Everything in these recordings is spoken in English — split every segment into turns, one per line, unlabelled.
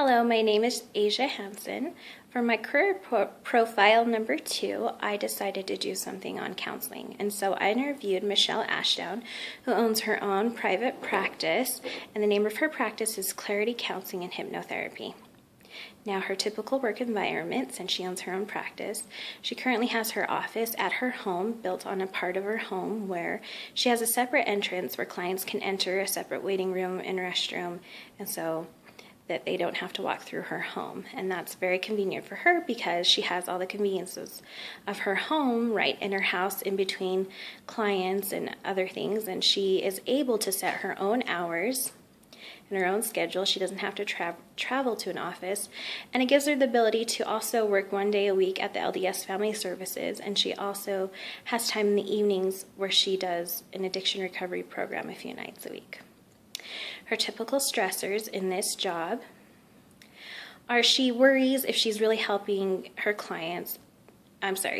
Hello, my name is Asia Hansen. For my career profile number 2, I decided to do something on counseling. And so I interviewed Michelle Ashdown, who owns her own private practice, and the name of her practice is Clarity Counseling and Hypnotherapy. Now, her typical work environment, since she owns her own practice, she currently has her office at her home, built on a part of her home where she has a separate entrance where clients can enter, a separate waiting room and restroom, and so that they don't have to walk through her home. And that's very convenient for her because she has all the conveniences of her home right in her house in between clients and other things, and she is able to set her own hours in her own schedule. She doesn't have to travel to an office, and it gives her the ability to also work 1 day a week at the LDS Family Services, and she also has time in the evenings where she does an addiction recovery program a few nights a week. Her typical stressors in this job are she worries if she's really helping her clients.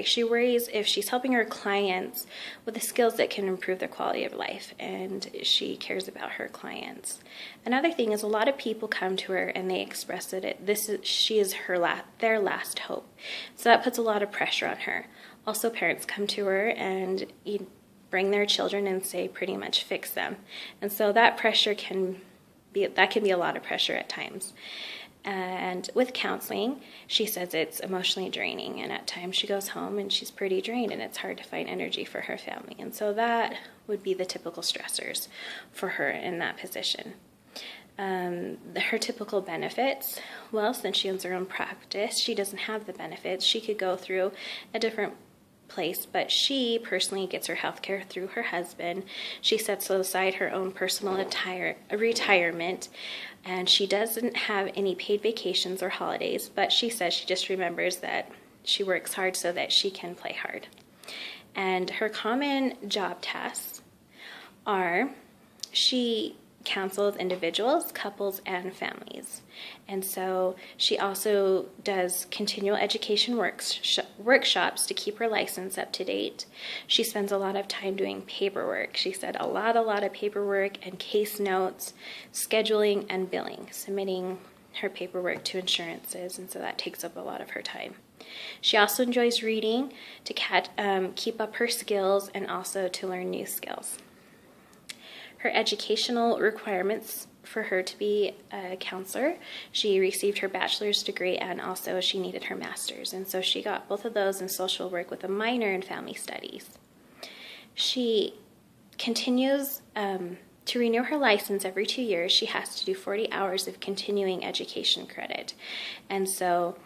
She worries if she's helping her clients with the skills that can improve their quality of life, and she cares about her clients. Another thing is a lot of people come to her and they express that she is their last hope. So that puts a lot of pressure on her. Also, parents come to her and bring their children and say pretty much fix them. And so that pressure can be a lot of pressure at times. And with counseling, she says it's emotionally draining, and at times she goes home and she's pretty drained and it's hard to find energy for her family. And so that would be the typical stressors for her in that position. Her typical benefits, well, since she owns her own practice, she doesn't have the benefits. She could go through a different place, but she personally gets her health care through her husband. She sets aside her own personal retirement, and she doesn't have any paid vacations or holidays, but she says she just remembers that she works hard so that she can play hard. And her common job tasks are she counsels individuals, couples, and families. And so she also does continual education workshops to keep her license up to date. She spends a lot of time doing paperwork. She said a lot of paperwork and case notes, scheduling and billing, submitting her paperwork to insurances, and so that takes up a lot of her time. She also enjoys reading to keep up her skills and also to learn new skills. Her educational requirements for her to be a counselor, she received her bachelor's degree and also she needed her master's. And so she got both of those in social work with a minor in family studies. She continues to renew her license every 2 years. She has to do 40 hours of continuing education credit. And so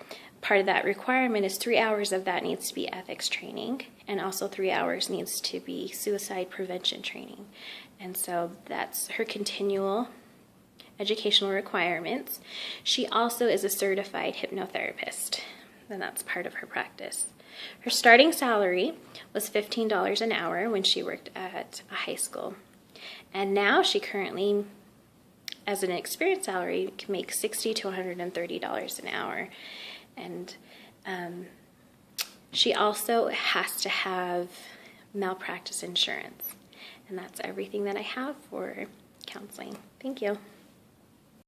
part of that requirement is 3 hours of that needs to be ethics training, and also 3 hours needs to be suicide prevention training. And so that's her continual educational requirements. She also is a certified hypnotherapist, and that's part of her practice. Her starting salary was $15 an hour when she worked at a high school. And now she currently, as an experienced salary, can make $60 to $130 an hour. And she also has to have malpractice insurance. And that's everything that I have for counseling. Thank you.